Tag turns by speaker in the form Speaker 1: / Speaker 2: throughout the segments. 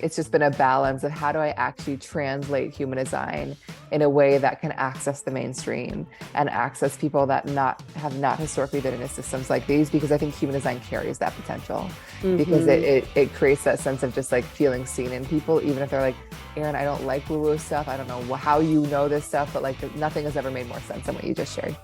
Speaker 1: it's just been a balance of how do I actually translate human design in a way that can access the mainstream and access people that have not historically been in systems like these, because I think human design carries that potential because
Speaker 2: Mm-hmm.
Speaker 1: it creates that sense of just like feeling seen in people, even if they're like, Erin, I don't like woo-woo stuff. I don't know how you know this stuff, but like nothing has ever made more sense than what you just shared.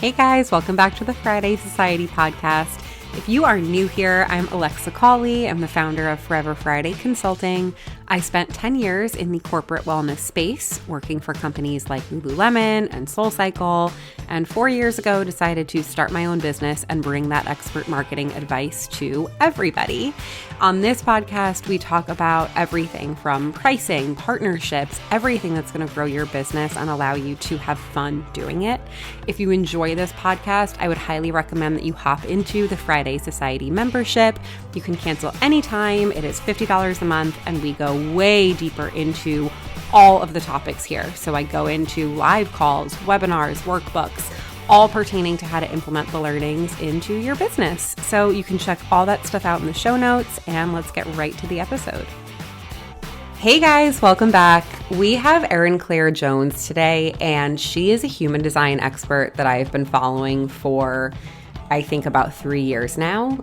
Speaker 2: Hey guys, welcome back to the Friday Society podcast. If you are new here, I'm Alexa Cawley. I'm the founder of Forever Friday Consulting. I spent 10 years in the corporate wellness space, working for companies like Lululemon and SoulCycle, and 4 years ago decided to start my own business and bring that expert marketing advice to everybody. On this podcast, we talk about everything from pricing, partnerships, everything that's going to grow your business and allow you to have fun doing it. If you enjoy this podcast, I would highly recommend that you hop into the Friday Society membership. You can cancel anytime. It is $50 a month, and we go way deeper into all of the topics here. So I go into live calls, webinars, workbooks, all pertaining to how to implement the learnings into your business. So you can check all that stuff out in the show notes, and let's get right to the episode. Hey guys, welcome back. We have Erin Claire Jones today, and she is a human design expert that I've been following for, I think, about 3 years now.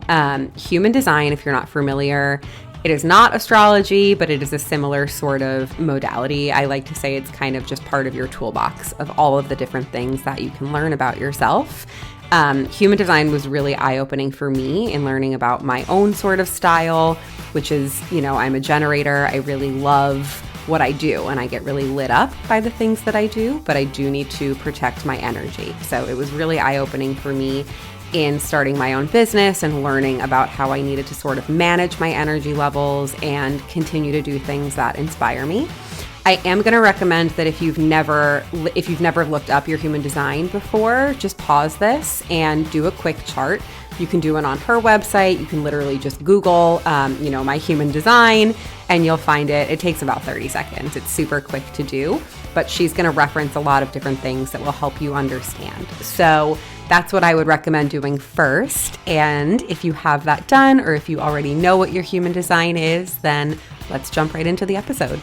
Speaker 2: Human design, if you're not familiar, it is not astrology, but it is a similar sort of modality. I like to say it's kind of just part of your toolbox of all of the different things that you can learn about yourself. Human design was really eye-opening for me in learning about my own sort of style, which is, I'm a generator. I really love what I do, and I get really lit up by the things that I do, but I do need to protect my energy. So it was really eye-opening for me in starting my own business and learning about how I needed to sort of manage my energy levels and continue to do things that inspire me. I am going to recommend that if you've never looked up your human design before, just pause this and do a quick chart. You can do it on her website. You can literally just Google, my human design, and you'll find it. It takes about 30 seconds. It's super quick to do, but she's going to reference a lot of different things that will help you understand. So that's what I would recommend doing first. And if you have that done, or if you already know what your human design is, then let's jump right into the episode.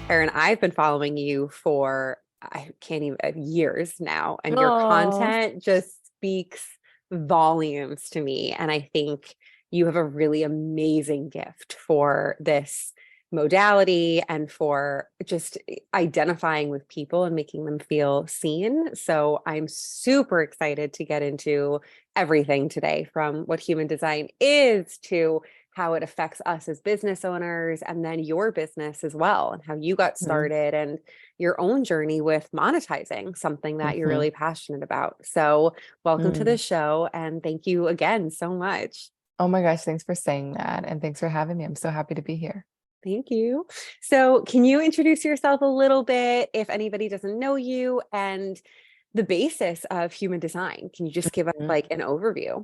Speaker 2: Erin, I've been following you for, I can't even, years now, and your
Speaker 1: Oh,
Speaker 2: content just speaks volumes to me. And I think you have a really amazing gift for this modality and for just identifying with people and making them feel seen. So I'm super excited to get into everything today, from what human design is to how it affects us as business owners, and then your business as well, and how you got
Speaker 1: mhm,
Speaker 2: started and your own journey with monetizing something that you're
Speaker 1: mhm,
Speaker 2: really passionate about. So welcome to the
Speaker 1: mm.
Speaker 2: show, and thank you again so much.
Speaker 1: Oh my gosh, thanks for saying that. And thanks for having me. I'm so happy to be here.
Speaker 2: Thank you. So can you introduce yourself a little bit, if anybody doesn't know you, and the basis of human design? Can you just give us like an overview?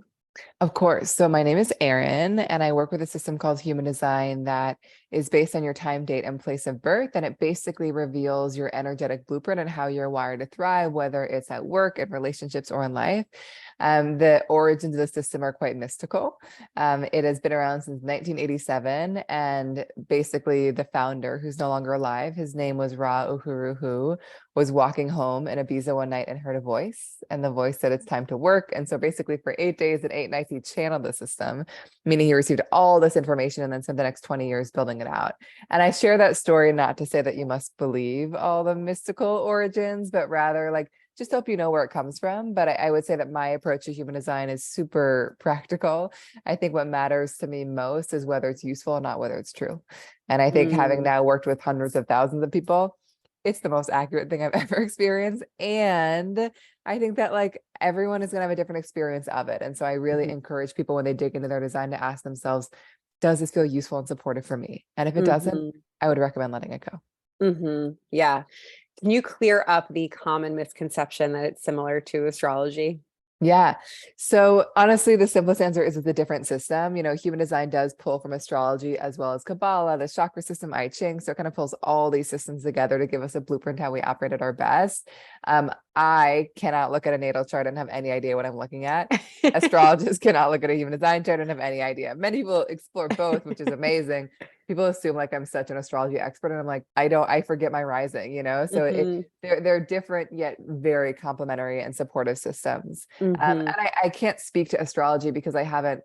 Speaker 1: Of course. So my name is Erin, and I work with a system called Human Design that is based on your time, date, and place of birth. And it basically reveals your energetic blueprint and how you're wired to thrive, whether it's at work, in relationships, or in life. The origins of the system are quite mystical. It has been around since 1987, and basically the founder, who's no longer alive, his name was Ra Uhuruhu, was walking home in Ibiza one night and heard a voice, and the voice said it's time to work. And so basically for 8 days and 8 nights, he channeled the system, meaning he received all this information and then spent the next 20 years building it out. And I share that story not to say that you must believe all the mystical origins, but rather like just hope you know where it comes from. But I would say that my approach to human design is super practical. I think what matters to me most is whether it's useful or not whether it's true. And I think having
Speaker 2: Mm,
Speaker 1: now worked with hundreds of thousands of people, it's the most accurate thing I've ever experienced. And I think that like everyone is going to have a different experience of it. And so I really
Speaker 2: mhm,
Speaker 1: encourage people when they dig into their design to ask themselves, does this feel useful and supportive for me? And if it doesn't,
Speaker 2: mhm,
Speaker 1: I would recommend letting it go.
Speaker 2: Yeah. Can you clear up the common misconception that it's similar to astrology?
Speaker 1: Yeah. So honestly, the simplest answer is it's a different system. Human design does pull from astrology as well as Kabbalah, the chakra system, I Ching. So it kind of pulls all these systems together to give us a blueprint how we operate at our best. I cannot look at a natal chart and have any idea what I'm looking at. Astrologists cannot look at a human design chart and have any idea. Many people explore both, which is amazing. People assume like I'm such an astrology expert, and I'm like, I forget my rising, So
Speaker 2: Hmm.
Speaker 1: they're different yet very complementary and supportive systems.
Speaker 2: Hmm.
Speaker 1: And I can't speak to astrology because I haven't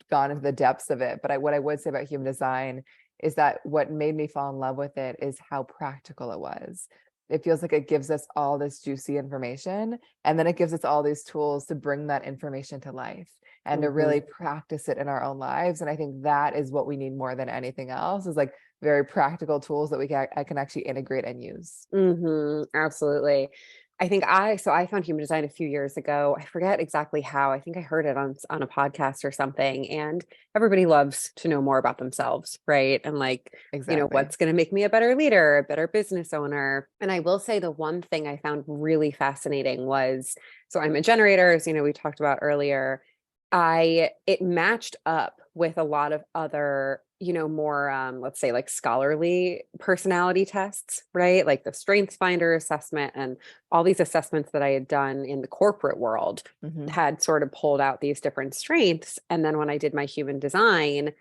Speaker 1: gone into the depths of it. But what I would say about human design is that what made me fall in love with it is how practical it was. It feels like it gives us all this juicy information, and then it gives us all these tools to bring that information to life and to
Speaker 2: Hmm.
Speaker 1: really practice it in our own lives. And I think that is what we need more than anything else, is like very practical tools that I can actually integrate and use.
Speaker 2: Absolutely. I found human design a few years ago. I forget exactly how. I think I heard it on a podcast or something. And everybody loves to know more about themselves, right? And like,
Speaker 1: Exactly.
Speaker 2: what's going to make me a better leader, a better business owner. And I will say the one thing I found really fascinating was, so I'm a generator, as we talked about earlier. It matched up with a lot of other, more let's say like scholarly personality tests, right? Like the Strengths Finder assessment and all these assessments that I had done in the corporate world
Speaker 1: Hmm.
Speaker 2: had sort of pulled out these different strengths. And then when I did my human design,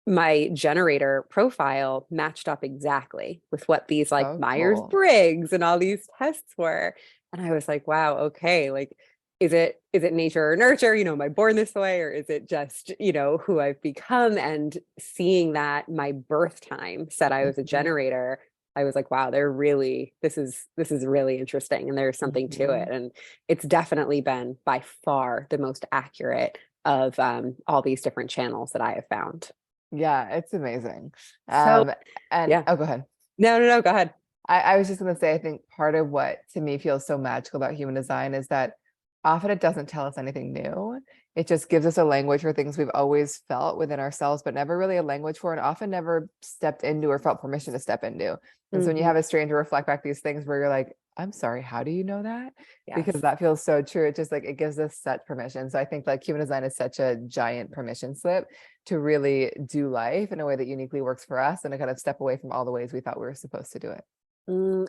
Speaker 2: my generator profile matched up exactly with what these like
Speaker 1: So cool.
Speaker 2: Myers-Briggs and all these tests were. And I was like, wow, okay, like is it nature or nurture? Am I born this way, or is it just, who I've become? And seeing that my birth time said I was a
Speaker 1: Hmm.
Speaker 2: generator, I was like, wow, this is really interesting and there's something to
Speaker 1: Hmm.
Speaker 2: it. And it's definitely been by far the most accurate of all these different channels that I have found.
Speaker 1: Yeah, it's amazing.
Speaker 2: So
Speaker 1: Um, and
Speaker 2: yeah.
Speaker 1: oh, go ahead.
Speaker 2: No, no, no, go ahead.
Speaker 1: I was just going to say, I think part of what to me feels so magical about human design is that often it doesn't tell us anything new. It just gives us a language for things we've always felt within ourselves, but never really a language for, and often never stepped into or felt permission to step into. And so when you
Speaker 2: Hmm.
Speaker 1: have a stranger reflect back these things where you're like, I'm sorry, how do you know that? Because
Speaker 2: Yes.
Speaker 1: that feels so true. It just like it gives us such permission. So I think like human design is such a giant permission slip to really do life in a way that uniquely works for us and to kind of step away from all the ways we thought we were supposed to do it.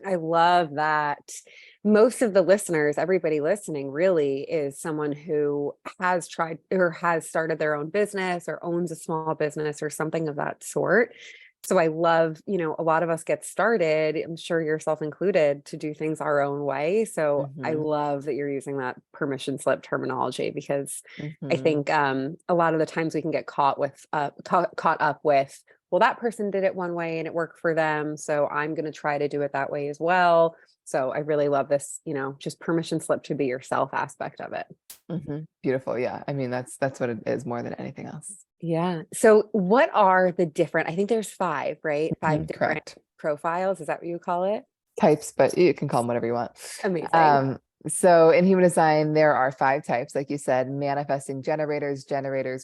Speaker 2: I love that. Most of the listeners, everybody listening, really is someone who has tried or has started their own business or owns a small business or something of that sort. So I love, a lot of us get started, I'm sure yourself included, to do things our own way. So I
Speaker 1: Hmm.
Speaker 2: love that you're using that permission slip terminology, because I
Speaker 1: Hmm.
Speaker 2: think a lot of the times we can get caught up with, well, that person did it one way and it worked for them, so I'm going to try to do it that way as well. So I really love this, just permission slip to be yourself aspect of it.
Speaker 1: Hmm. Beautiful. Yeah. I mean, that's what it is more than anything else.
Speaker 2: Yeah. So what are the different, I think there's five, right? Five different
Speaker 1: Correct.
Speaker 2: profiles. Is that what you call it?
Speaker 1: Types, but you can call them whatever you want.
Speaker 2: Amazing.
Speaker 1: Um, so in human design, there are five types, like you said: manifesting generators,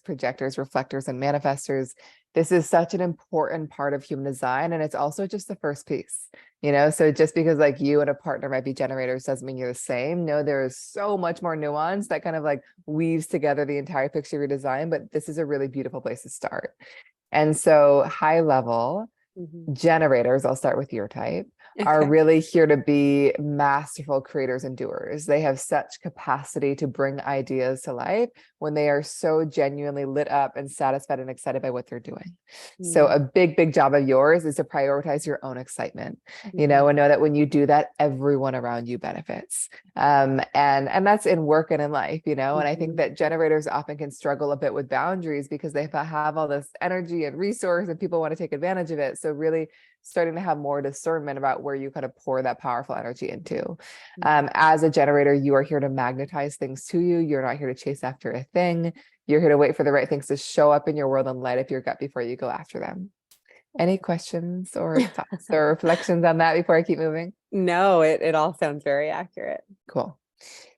Speaker 1: projectors, reflectors, and manifestors. This is such an important part of human design, and it's also just the first piece. So just because like you and a partner might be generators doesn't mean you're the same. No, there is so much more nuance that kind of like weaves together the entire picture of your design, but this is a really beautiful place to start. And so high level
Speaker 2: Mhm.
Speaker 1: generators, I'll start with your type, are
Speaker 2: Okay.
Speaker 1: really here to be masterful creators and doers. They have such capacity to bring ideas to life when they are so genuinely lit up and satisfied and excited by what they're doing. So
Speaker 2: Mm,
Speaker 1: a big, big job of yours is to prioritize your own excitement,
Speaker 2: mhm,
Speaker 1: and know that when you do that, everyone around you benefits. And that's in work and in life, and I think
Speaker 2: mhm,
Speaker 1: that generators often can struggle a bit with boundaries because they have all this energy and resource and people want to take advantage of it. So really starting to have more discernment about where you kind of pour that powerful energy into.
Speaker 2: mhm.
Speaker 1: As a generator, you are here to magnetize things to you. You're not here to chase after a thing. You're here to wait for the right things to show up in your world and light up your gut before you go after them. Any questions or thoughts or reflections on that before I keep moving?
Speaker 2: No, it all sounds very accurate.
Speaker 1: Cool.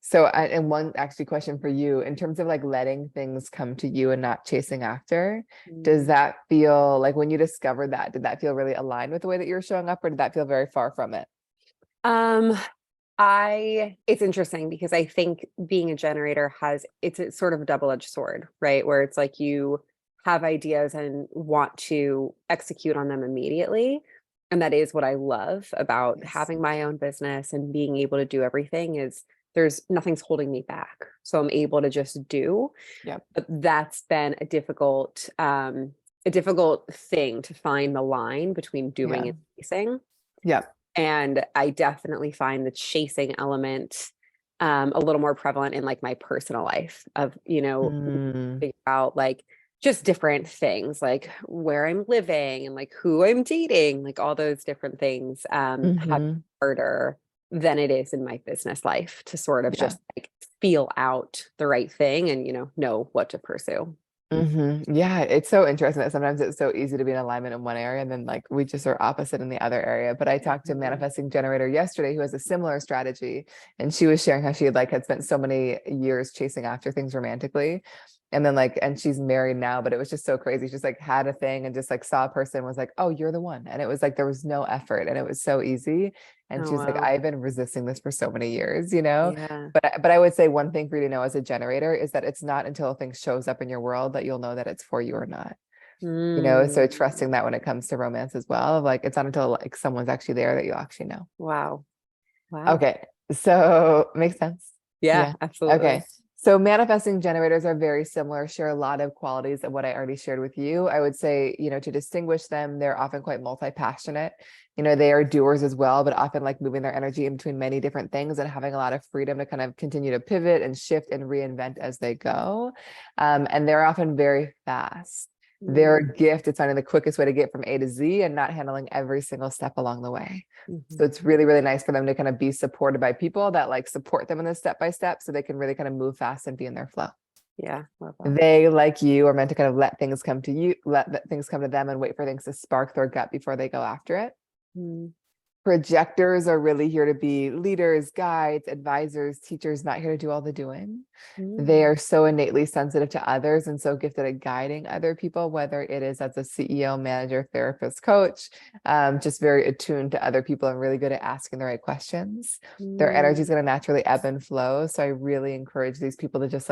Speaker 1: So, and one actually question for you, in terms of like letting things come to you and not chasing after, does
Speaker 2: Mm.
Speaker 1: that feel like when you discovered that, did that feel really aligned with the way that you're showing up, or did that feel very far from it?
Speaker 2: Um, it's interesting because I think being a generator it's a sort of a double-edged sword, right? Where it's like you have ideas and want to execute on them immediately. And that is what I love about
Speaker 1: Yes.
Speaker 2: having my own business and being able to do everything is there's nothing's holding me back. So I'm able to just do.
Speaker 1: Yep.
Speaker 2: But that's been a difficult thing to find the line between doing
Speaker 1: Yeah.
Speaker 2: and chasing.
Speaker 1: Yep.
Speaker 2: And I definitely find the chasing element a little more prevalent in like my personal life of,
Speaker 1: Mm,
Speaker 2: figure out like just different things like where I'm living and like who I'm dating, like all those different things have
Speaker 1: hmm.
Speaker 2: harder than it is in my business life to sort of
Speaker 1: Yeah.
Speaker 2: just like feel out the right thing and know what to pursue.
Speaker 1: Yeah, it's so interesting that sometimes it's so easy to be in alignment in one area and then like we just are opposite in the other area. But I talked to a
Speaker 2: Mhm.
Speaker 1: manifesting generator yesterday who has a similar strategy, and she was sharing how she had spent so many years chasing after things romantically. And then and she's married now, but it was just so crazy. She just had a thing and just saw a person, was like, oh, you're the one. And it was like there was no effort and it was so easy. And
Speaker 2: Oh
Speaker 1: she's like,
Speaker 2: wow.
Speaker 1: I've been resisting this for so many years.
Speaker 2: Yeah.
Speaker 1: But I would say one thing for you to know as a generator is that it's not until a thing shows up in your world that you'll know that it's for you or not. So
Speaker 2: Mm.
Speaker 1: trusting that when it comes to romance as well, of it's not until someone's actually there that you'll actually know.
Speaker 2: Wow. Wow.
Speaker 1: Okay. So makes sense.
Speaker 2: Yeah,
Speaker 1: Yeah.
Speaker 2: absolutely.
Speaker 1: Okay. So manifesting generators are very similar, share a lot of qualities of what I already shared with you. I would say, to distinguish them, they're often quite multi-passionate. They are doers as well, but often like moving their energy in between many different things and having a lot of freedom to kind of continue to pivot and shift and reinvent as they go. And they're often very fast. Their
Speaker 2: Mm.
Speaker 1: gift is finding the quickest way to get from A to Z and not handling every single step along the way. So
Speaker 2: Mhm.
Speaker 1: it's really, really nice for them to kind of be supported by people that support them in this step by step so they can really kind of move fast and be in their flow.
Speaker 2: Yeah, love that.
Speaker 1: They, like you, are meant to kind of let things come to you, let things come to them and wait for things to spark their gut before they go after it.
Speaker 2: Mm.
Speaker 1: Projectors are really here to be leaders, guides, advisors, teachers, not here to do all the doing. They
Speaker 2: Mm.
Speaker 1: are so innately sensitive to others and so gifted at guiding other people, whether it is as a CEO, manager, therapist, coach, just very attuned to other people and really good at asking the right questions. Their energy is
Speaker 2: Mm.
Speaker 1: going to naturally ebb and flow. So I really encourage these people to just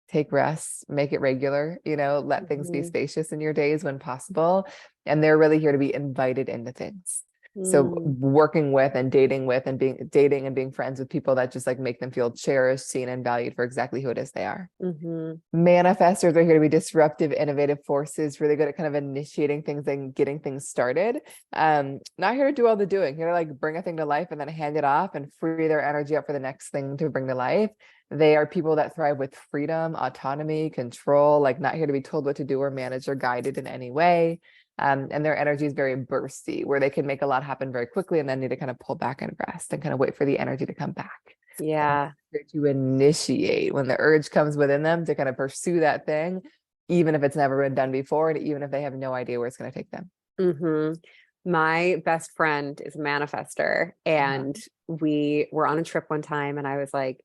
Speaker 1: take rests, make it regular, let things be
Speaker 2: Mhm.
Speaker 1: spacious in your days when possible. And they're really here to be invited into things. So
Speaker 2: Mm.
Speaker 1: working with and dating with and being dating and being friends with people that just make them feel cherished, seen, and valued for exactly who it is they are.
Speaker 2: Mhm.
Speaker 1: Manifestors are here to be disruptive, innovative forces, really good at kind of initiating things and getting things started. Not here to do all the doing, here to bring a thing to life and then hand it off and free their energy up for the next thing to bring to life. They are people that thrive with freedom, autonomy, control, not here to be told what to do or managed or guided in any way. And their energy is very bursty, where they can make a lot happen very quickly and then need to kind of pull back and rest and kind of wait for the energy to come back. And
Speaker 2: Yeah.
Speaker 1: to initiate when the urge comes within them to kind of pursue that thing, even if it's never been done before, and even if they have no idea where it's going to take them.
Speaker 2: Mhm. My best friend is a manifester,
Speaker 1: Uh-huh.
Speaker 2: and we were on a trip one time, and I was like,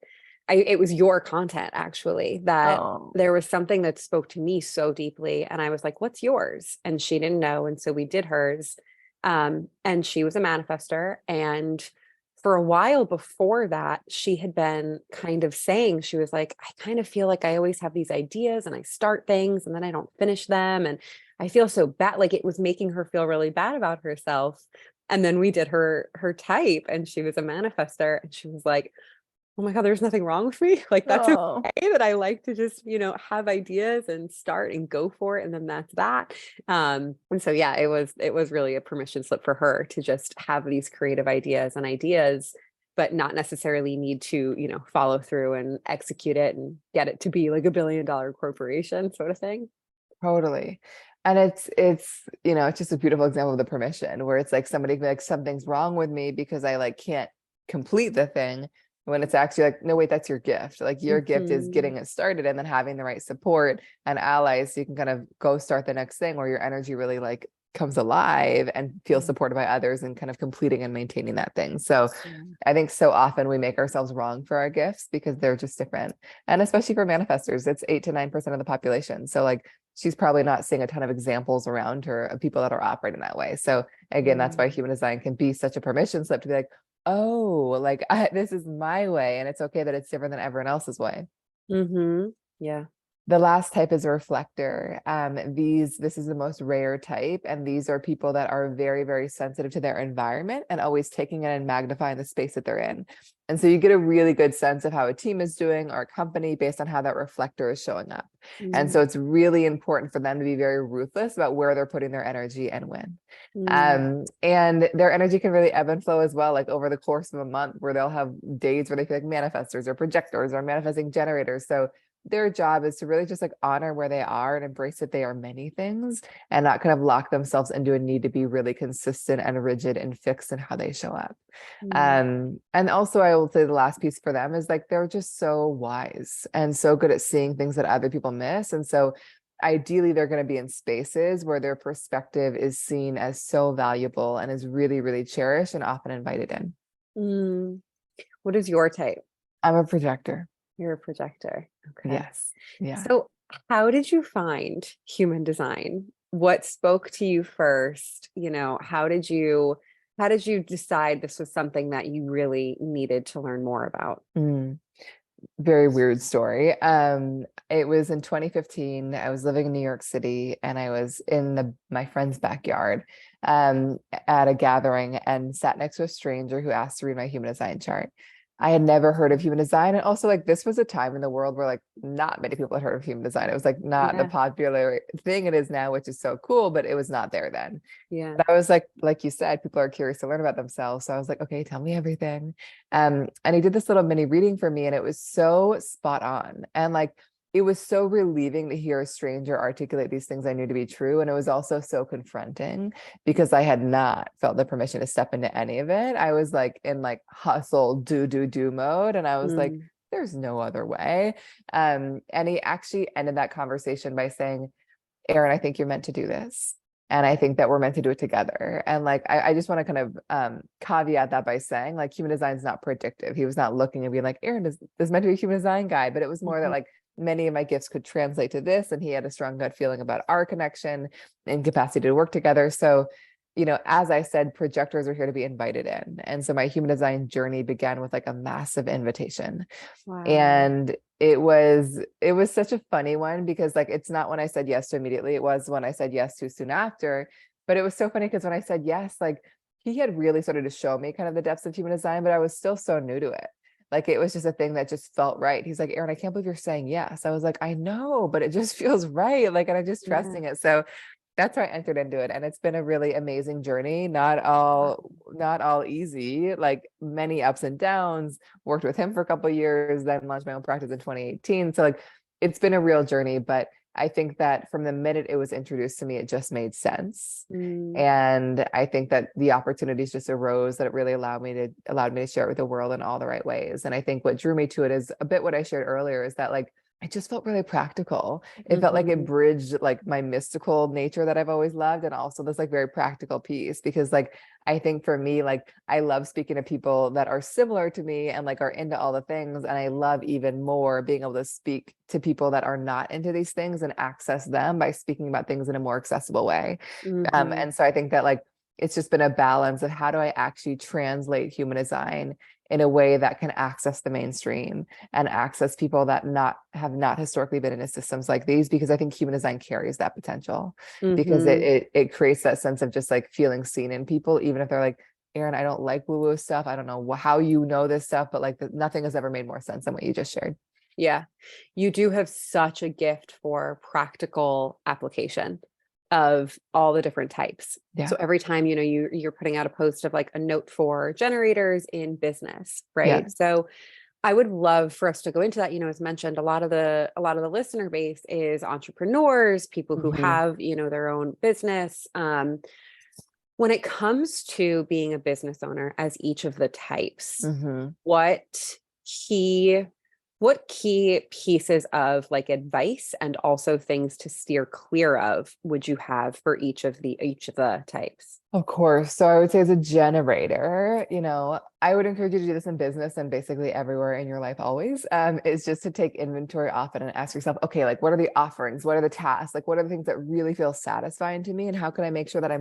Speaker 2: it was your content actually that
Speaker 1: Oh,
Speaker 2: there was something that spoke to me so deeply, and I was like, "What's yours?" And she didn't know, and so we did hers. And she was a manifester, and for a while before that, she had been kind of saying, she was like, I kind of feel like I always have these ideas and I start things and then I don't finish them. And I feel so bad. Like it was making her feel really bad about herself. And then we did her type and she was a manifester and she was like, oh my God, there's nothing wrong with me. Like that's
Speaker 1: oh,
Speaker 2: okay that I like to just, have ideas and start and go for it. And then that's that. And so yeah, it was really a permission slip for her to just have these creative ideas, but not necessarily need to, follow through and execute it and get it to be like $1 billion corporation sort of thing.
Speaker 1: totally. And it's just a beautiful example of the permission where it's somebody can be like, something's wrong with me because I can't complete the thing, when it's actually no, wait, that's your gift. Your gift is
Speaker 2: Mhm.
Speaker 1: getting it started and then having the right support and allies so you can kind of go start the next thing where your energy really comes alive and feels
Speaker 2: Yeah.
Speaker 1: supported by others and kind of completing and maintaining that thing. So
Speaker 2: Yeah.
Speaker 1: I think so often we make ourselves wrong for our gifts because they're just different. And especially for manifestors, it's 8 to 9% of the population. So she's probably not seeing a ton of examples around her of people that are operating that way. So again, that's why
Speaker 2: Mm.
Speaker 1: human design can be such a permission slip to be like, oh, this is my way. And it's okay that it's different than everyone else's way.
Speaker 2: Mhm. Yeah.
Speaker 1: The last type is a reflector. This is the most rare type, and these are people that are very, very sensitive to their environment and always taking it and magnifying the space that they're in. And so you get a really good sense of how a team is doing or a company based on how that reflector is showing up. And
Speaker 2: Mm,
Speaker 1: so it's really important for them to be very ruthless about where they're putting their energy and when.
Speaker 2: mm,
Speaker 1: And their energy can really ebb and flow as well, like over the course of a month, where they'll have days where they feel like manifestors or projectors or manifesting generators. So their job is to really just like honor where they are and embrace that they are many things and not kind of lock themselves into a need to be really consistent and rigid and fixed in how they show up.
Speaker 2: mm,
Speaker 1: And also I will say the last piece for them is like they're just so wise and so good at seeing things that other people miss. And so ideally they're going to be in spaces where their perspective is seen as so valuable and is really, really cherished and often invited in.
Speaker 2: mm. What is your type?
Speaker 1: I'm a projector.
Speaker 2: You're a projector. Okay.
Speaker 1: Yes. Yeah.
Speaker 2: So, how did you find human design? What spoke to you first? How did you decide this was something that you really needed to learn more about?
Speaker 1: Mm. Very weird story. It was in 2015. I was living in New York City and I was in my friend's backyard at a gathering and sat next to a stranger who asked to read my human design chart. I had never heard of human design. And also like this was a time in the world where like not many people had heard of human design. It was like not the
Speaker 2: Yeah.
Speaker 1: popular thing it is now, which is so cool, but it was not there then.
Speaker 2: Yeah.
Speaker 1: But I was like you said, people are curious to learn about themselves. So I was like, okay, tell me everything. And he did this little mini reading for me, and it was so spot on. And like it was so relieving to hear a stranger articulate these things I knew to be true. And it was also so confronting because I had not felt the permission to step into any of it. I was like in like hustle, do mode. And I was like,
Speaker 2: Mm,
Speaker 1: there's no other way. And he actually ended that conversation by saying, Erin, I think you're meant to do this. And I think that we're meant to do it together. And like, I just want to kind of caveat that by saying like human design is not predictive. He was not looking and being like, Erin is meant to be a human design guy, but it was more that
Speaker 2: mhm,
Speaker 1: like many of my gifts could translate to this. And he had a strong gut feeling about our connection and capacity to work together. So, as I said, projectors are here to be invited in. And so my human design journey began with like a massive invitation.
Speaker 2: wow.
Speaker 1: And it was such a funny one because like it's not when I said yes to immediately, it was when I said yes too soon after. But it was so funny because when I said yes, like he had really started to show me kind of the depths of human design, but I was still so new to it. Like it was just a thing that just felt right. He's like, Erin, I can't believe you're saying yes. I was like, I know, but it just feels right. Like, and I'm just
Speaker 2: Yeah.
Speaker 1: trusting it. So that's how I entered into it. And it's been a really amazing journey. Not all easy, like many ups and downs. Worked with him for a couple of years, then launched my own practice in 2018. So like it's been a real journey, but I think that from the minute it was introduced to me, it just made sense.
Speaker 2: Mm,
Speaker 1: And I think that the opportunities just arose that it really allowed me to share it with the world in all the right ways. And I think what drew me to it is a bit what I shared earlier is that like it just felt really practical. It felt like it
Speaker 2: mhm,
Speaker 1: bridged like my mystical nature that I've always loved and also this like very practical piece because like I think for me like I love speaking to people that are similar to me and like are into all the things, and I love even more being able to speak to people that are not into these things and access them by speaking about things in a more accessible way.
Speaker 2: mhm,
Speaker 1: And so I think that like it's just been a balance of how do I actually translate human design in a way that can access the mainstream and access people that have not historically been into systems like these, because I think human design carries that potential because it
Speaker 2: mhm.
Speaker 1: it creates that sense of just like feeling seen in people, even if they're like, Erin, I don't like woo-woo stuff. I don't know how you know this stuff, but like nothing has ever made more sense than what you just shared.
Speaker 2: Yeah. You do have such a gift for practical application of all the different types.
Speaker 1: Yeah.
Speaker 2: So every time, you're putting out a post of like a note for generators in business,
Speaker 1: Yeah.
Speaker 2: right? So I would love for us to go into that. As mentioned, a lot of the listener base is entrepreneurs, people who
Speaker 1: Hmm.
Speaker 2: have, their own business. When it comes to being a business owner as each of the types,
Speaker 1: Hmm.
Speaker 2: what key what key pieces of like advice and also things to steer clear of would you have for each of the types?
Speaker 1: Of course. So I would say as a generator, I would encourage you to do this in business and basically everywhere in your life always, is just to take inventory often and ask yourself, okay, like what are the offerings? What are the tasks? Like what are the things that really feel satisfying to me? And how can I make sure that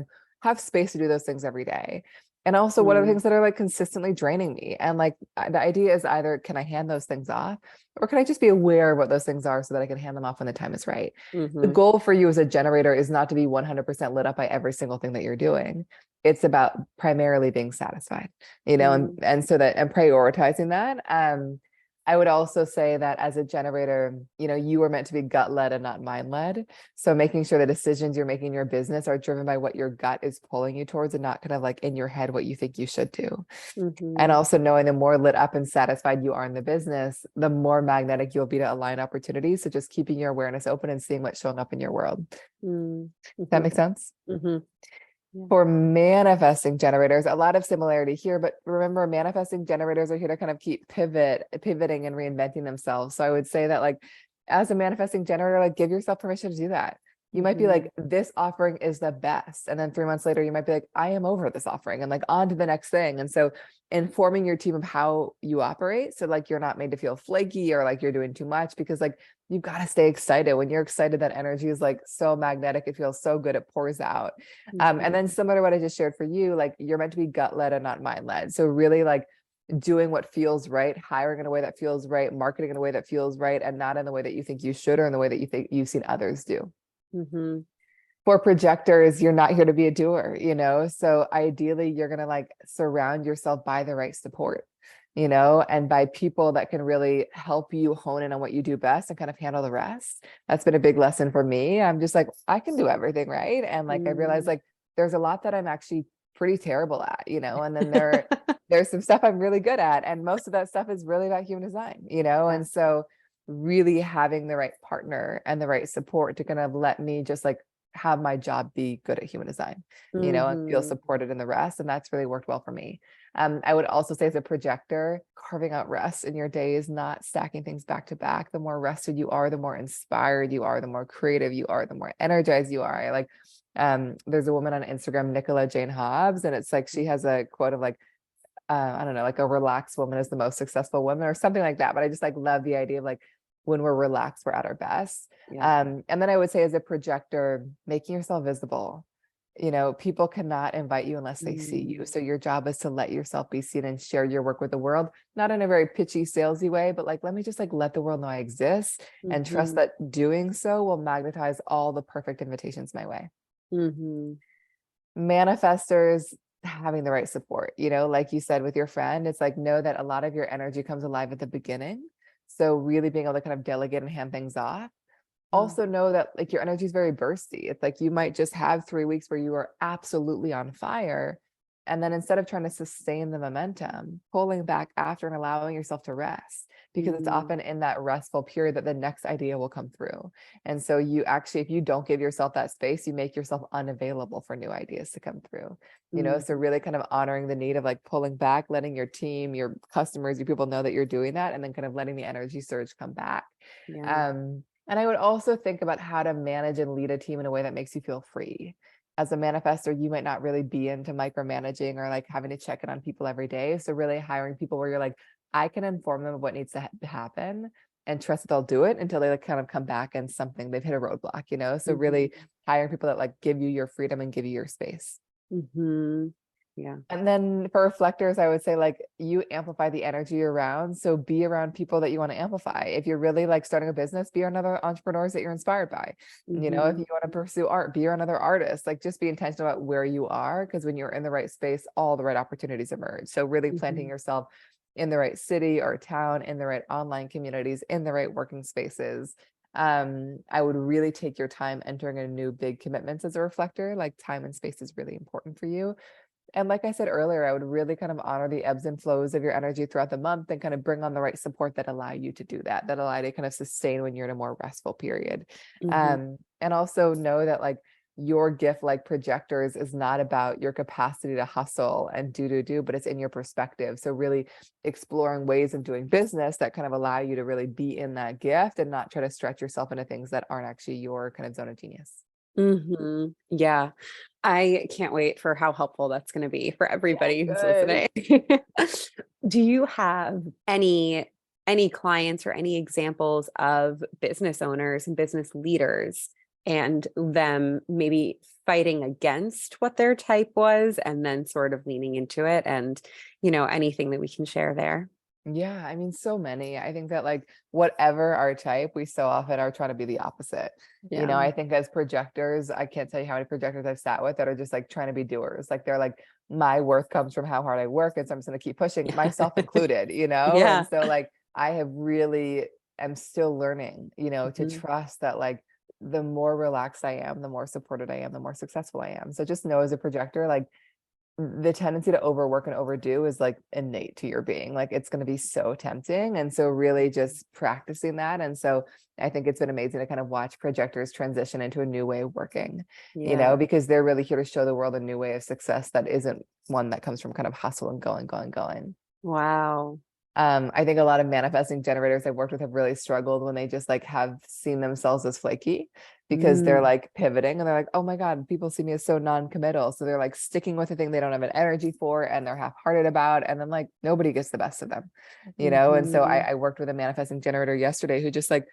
Speaker 1: have space to do those things every day? And also, what are the
Speaker 2: Mm,
Speaker 1: things that are like consistently draining me? And like the idea is either can I hand those things off or can I just be aware of what those things are so that I can hand them off when the time is right? The
Speaker 2: mm-hmm,
Speaker 1: goal for you as a generator is not to be 100% lit up by every single thing that you're doing. It's about primarily being satisfied, and,
Speaker 2: mm,
Speaker 1: and so that, and prioritizing that. I would also say that as a generator, you are meant to be gut led and not mind led. So making sure the decisions you're making in your business are driven by what your gut is pulling you towards and not kind of like in your head what you think you should do. And
Speaker 2: mm-hmm,
Speaker 1: also knowing the more lit up and satisfied you are in the business, the more magnetic you'll be to align opportunities. So just keeping your awareness open and seeing what's showing up in your world. That
Speaker 2: mm-hmm,
Speaker 1: makes sense?
Speaker 2: mm-hmm. Yeah.
Speaker 1: For manifesting generators, a lot of similarity here, but remember, manifesting generators are here to kind of keep pivoting and reinventing themselves. So I would say that, like, as a manifesting generator, like, give yourself permission to do that. You might be
Speaker 2: Mm-hmm.
Speaker 1: like, this offering is the best. And then 3 months later, you might be like, I am over this offering and like on to the next thing. And so informing your team of how you operate. So like you're not made to feel flaky or like you're doing too much, because like you've got to stay excited. When you're excited, that energy is like so magnetic. It feels so good. It pours out. And then
Speaker 2: Mm-hmm.
Speaker 1: similar to what I just shared for you, like you're meant to be gut led and not mind led. So really like doing what feels right, hiring in a way that feels right, marketing in a way that feels right, and not in the way that you think you should or in the way that you think you've seen others do.
Speaker 2: Mm-hmm.
Speaker 1: For projectors, you're not here to be a doer. So ideally you're going to like surround yourself by the right support, and by people that can really help you hone in on what you do best and kind of handle the rest. That's been a big lesson for me. I'm just like, I can do everything, right? And like I realized like there's a lot that I'm actually pretty terrible at, and then there's some stuff I'm really good at. And most of that stuff is really about human design.
Speaker 2: Yeah.
Speaker 1: And so really having the right partner and the right support to kind of let me just like have my job be good at human design, and feel
Speaker 2: Mm-hmm.
Speaker 1: supported in the rest. And that's really worked well for me. I would also say as a projector, carving out rest in your days, not stacking things back to back. The more rested you are, the more inspired you are, the more creative you are, the more energized you are. There's a woman on Instagram, Nicola Jane Hobbs, and it's like she has a quote of like, I don't know, like a relaxed woman is the most successful woman or something like that. But I just like love the idea of like when we're relaxed, we're at our best.
Speaker 2: Yeah.
Speaker 1: And then I would say as a projector, making yourself visible. People cannot invite you unless they see
Speaker 2: Mm-hmm.
Speaker 1: you. So your job is to let yourself be seen and share your work with the world, not in a very pitchy, salesy way, but like, let me just like let the world know I exist and trust
Speaker 2: Mm-hmm.
Speaker 1: that doing so will magnetize all the perfect invitations my way.
Speaker 2: Mm-hmm.
Speaker 1: Manifestors, having the right support, like you said with your friend, it's like, know that a lot of your energy comes alive at the beginning. So really being able to kind of delegate and hand things off.
Speaker 2: Oh.
Speaker 1: Also know that like your energy is very bursty. It's like you might just have 3 weeks where you are absolutely on fire. And then instead of trying to sustain the momentum, pulling back after and allowing yourself to rest, because it's
Speaker 2: Mm-hmm.
Speaker 1: often in that restful period that the next idea will come through. And so you actually, if you don't give yourself that space, you make yourself unavailable for new ideas to come through. So
Speaker 2: Mm-hmm.
Speaker 1: really kind of honoring the need of like pulling back, letting your team, your customers, your people know that you're doing that, and then kind of letting the energy surge come back.
Speaker 2: Yeah.
Speaker 1: And I would also think about how to manage and lead a team in a way that makes you feel free. As a manifestor, you might not really be into micromanaging or like having to check in on people every day. So really hiring people where you're like, I can inform them of what needs to happen and trust that they'll do it until they like kind of come back and something they've hit a roadblock. So
Speaker 2: Mm-hmm.
Speaker 1: really hiring people that like give you your freedom and give you your space.
Speaker 2: Mm-hmm. Yeah.
Speaker 1: And then for reflectors, I would say like you amplify the energy around. So be around people that you want to amplify. If you're really like starting a business, be around other entrepreneurs that you're inspired by. If
Speaker 2: Mm-hmm.
Speaker 1: you want to pursue art, be around other artists. Like just be intentional about where you are, because when you're in the right space, all the right opportunities emerge. So really planting
Speaker 2: Mm-hmm.
Speaker 1: yourself in the right city or town, in the right online communities, in the right working spaces. I would really take your time entering a new big commitments as a reflector. Like time and space is really important for you. And like I said earlier, I would really kind of honor the ebbs and flows of your energy throughout the month and kind of bring on the right support that allow you to do that allow you to kind of sustain when you're in a more restful period.
Speaker 2: Mm-hmm.
Speaker 1: And also know that like your gift, like projectors, is not about your capacity to hustle and do, but it's in your perspective. So really exploring ways of doing business that kind of allow you to really be in that gift and not try to stretch yourself into things that aren't actually your kind of zone of genius.
Speaker 2: Mm-hmm. Yeah. I can't wait for how helpful that's going to be for
Speaker 1: Yeah,
Speaker 2: everybody who's
Speaker 1: good.
Speaker 2: listening. Do you have any clients or any examples of business owners and business leaders and them maybe fighting against what their type was and then sort of leaning into it, and anything that we can share there.
Speaker 1: Yeah, I mean, so many. I think that like whatever our type, we so often are trying to be the opposite.
Speaker 2: Yeah.
Speaker 1: I think as projectors, I can't tell you how many projectors I've sat with that are just like trying to be doers. Like they're like, my worth comes from how hard I work, and so I'm just gonna keep pushing, myself included, And
Speaker 2: Yeah.
Speaker 1: so like I have really am still learning, to
Speaker 2: Mhm.
Speaker 1: trust that like the more relaxed I am, the more supported I am, the more successful I am. So just know as a projector, like the tendency to overwork and overdo is like innate to your being. Like it's going to be so tempting. And so really just practicing that. And so I think it's been amazing to kind of watch projectors transition into a new way of working,
Speaker 2: Yeah.
Speaker 1: because they're really here to show the world a new way of success that isn't one that comes from kind of hustle and going.
Speaker 2: Wow.
Speaker 1: I think a lot of manifesting generators I've worked with have really struggled when they just like have seen themselves as flaky because they're
Speaker 2: Mm.
Speaker 1: like pivoting and they're like, oh my God, people see me as so non-committal. So they're like sticking with the thing they don't have an energy for and they're half-hearted about. And then like nobody gets the best of them. And so
Speaker 2: Mhm.
Speaker 1: I worked with a manifesting generator yesterday who just like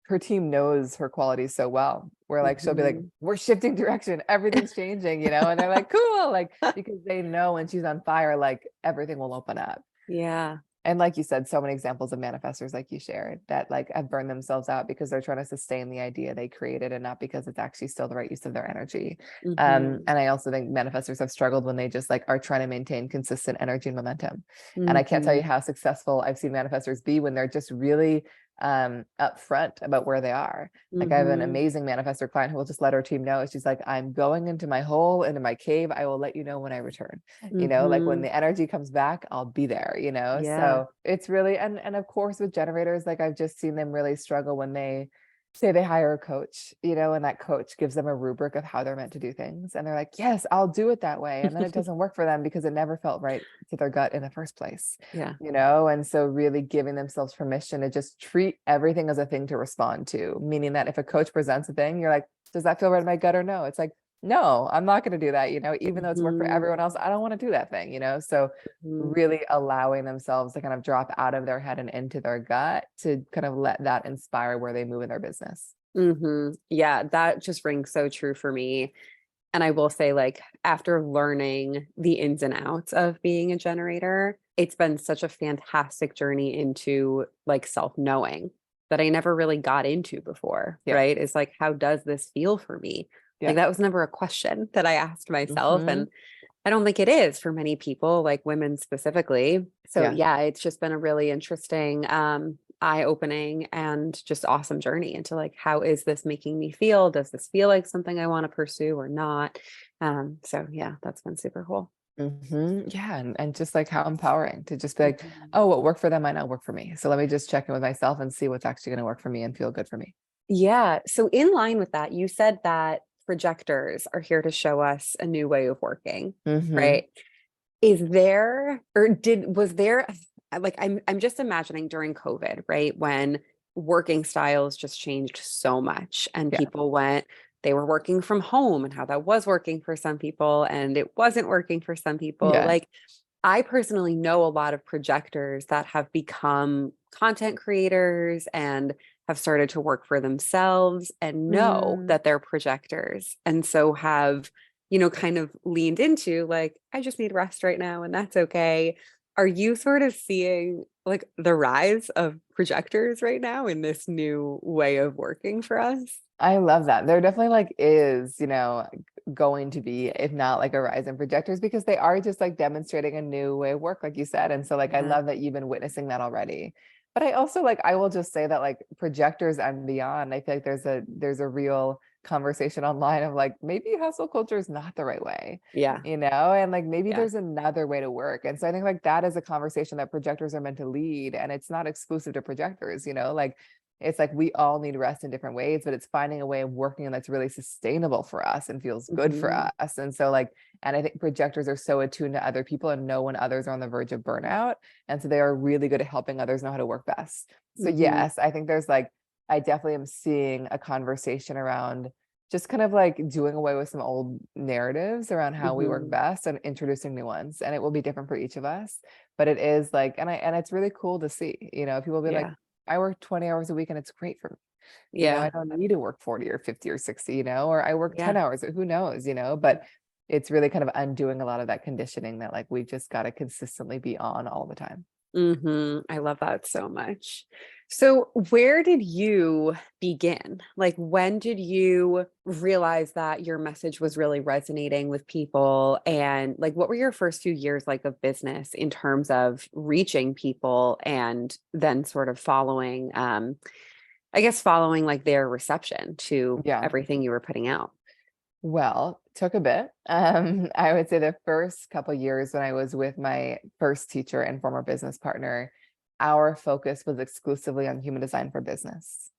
Speaker 1: her team knows her qualities so well. Where like she'll be like,
Speaker 2: Mhm.
Speaker 1: we're shifting direction, everything's changing, and they're like, cool, like because they know when she's on fire, like everything will open up.
Speaker 2: Yeah.
Speaker 1: And like you said, so many examples of manifestors like you shared that like have burned themselves out because they're trying to sustain the idea they created and not because it's actually still the right use of their energy.
Speaker 2: Mhm.
Speaker 1: And I also think manifestors have struggled when they just like are trying to maintain consistent energy and momentum. And I can't tell you
Speaker 2: Mhm.
Speaker 1: how successful I've seen manifestors be when they're just really upfront about where they are. Like I have an
Speaker 2: Mhm.
Speaker 1: amazing manifestor client who will just let her team know. She's like, I'm going into my hole, into my cave. I will let you know when I return. Like when
Speaker 2: Mhm.
Speaker 1: the energy comes back, I'll be there.
Speaker 2: Yeah.
Speaker 1: So it's really, and of course with generators, like I've just seen them really struggle when they say they hire a coach, and that coach gives them a rubric of how they're meant to do things. And they're like, yes, I'll do it that way. And then it doesn't work for them because it never felt right to their gut in the first place.
Speaker 2: Yeah.
Speaker 1: And so really giving themselves permission to just treat everything as a thing to respond to, meaning that if a coach presents a thing, you're like, does that feel right in my gut or no? It's like, no, I'm not going to do that, even though it's worked for
Speaker 2: Mhm.
Speaker 1: everyone else. I don't want to do that thing. So
Speaker 2: Mhm.
Speaker 1: really allowing themselves to kind of drop out of their head and into their gut to kind of let that inspire where they move in their business.
Speaker 2: Mhm. Yeah, that just rings so true for me. And I will say, like, after learning the ins and outs of being a generator, it's been such a fantastic journey into like self-knowing that I never really got into before,
Speaker 1: Yep.
Speaker 2: right? It's like, how does this feel for me? Like,
Speaker 1: Yep.
Speaker 2: that was never a question that I asked myself.
Speaker 1: Hmm.
Speaker 2: And I don't think it is for many people, like women specifically. So
Speaker 1: Yeah.
Speaker 2: yeah, it's just been a really interesting, eye-opening and just awesome journey into like, how is this making me feel? Does this feel like something I want to pursue or not? So yeah, that's been super cool.
Speaker 1: Yeah. And just like how empowering to just be like,
Speaker 2: Mhm.
Speaker 1: oh, what worked for them might not work for me. So let me just check in with myself and see what's actually going to work for me and feel good for me.
Speaker 2: Yeah. So in line with that, you said that projectors are here to show us a new way of working,
Speaker 1: Hmm.
Speaker 2: right? Is there or did was there like I'm just imagining during COVID, right? When working styles just changed so much and
Speaker 1: Yeah.
Speaker 2: people went, they were working from home and how that was working for some people and it wasn't working for some people.
Speaker 1: Yeah.
Speaker 2: Like I personally know a lot of projectors that have become content creators and have started to work for themselves and know
Speaker 1: Mm.
Speaker 2: that they're projectors and so have kind of leaned into like, I just need rest right now and that's okay. Are you sort of seeing like the rise of projectors right now in this new way of working for us?
Speaker 1: I love that. There definitely like is, going to be, if not like a rise in projectors, because they are just like demonstrating a new way of work, like you said. And so like I
Speaker 2: Yeah.
Speaker 1: love that you've been witnessing that already. But I also like I will just say that like projectors and beyond, I feel like there's a real conversation online of like maybe hustle culture is not the right
Speaker 2: Yeah.
Speaker 1: and like maybe
Speaker 2: Yeah.
Speaker 1: there's another way to work. And so I think like that is a conversation that projectors are meant to lead, and it's not exclusive to projectors, like it's like we all need rest in different ways, but it's finding a way of working that's really sustainable for us and feels good for
Speaker 2: Mhm.
Speaker 1: us. And so like, and I think projectors are so attuned to other people and know when others are on the verge of burnout. And so they are really good at helping others know how to work best. So
Speaker 2: Mhm.
Speaker 1: yes, I think there's like, I definitely am seeing a conversation around just kind of like doing away with some old narratives around how we work
Speaker 2: Mhm.
Speaker 1: best and introducing new ones. And it will be different for each of us. But it is like, and it's really cool to see, people be like,
Speaker 2: Yeah.
Speaker 1: I work 20 hours a week and it's great for me.
Speaker 2: Yeah.
Speaker 1: I don't need to work 40 or 50 or 60, or I work
Speaker 2: Yeah.
Speaker 1: 10 hours, who knows, but it's really kind of undoing a lot of that conditioning that like we just got to consistently be on all the time.
Speaker 2: I love that so much. So, where did you begin? Like, when did you realize that your message was really resonating with people? And, like, what were your first few years like of business in terms of reaching people and then sort of following, I guess, following like their reception to
Speaker 1: Yeah.
Speaker 2: everything you were putting out?
Speaker 1: Well, took a bit. I would say the first couple years when I was with my first teacher and former business partner, our focus was exclusively on human design for business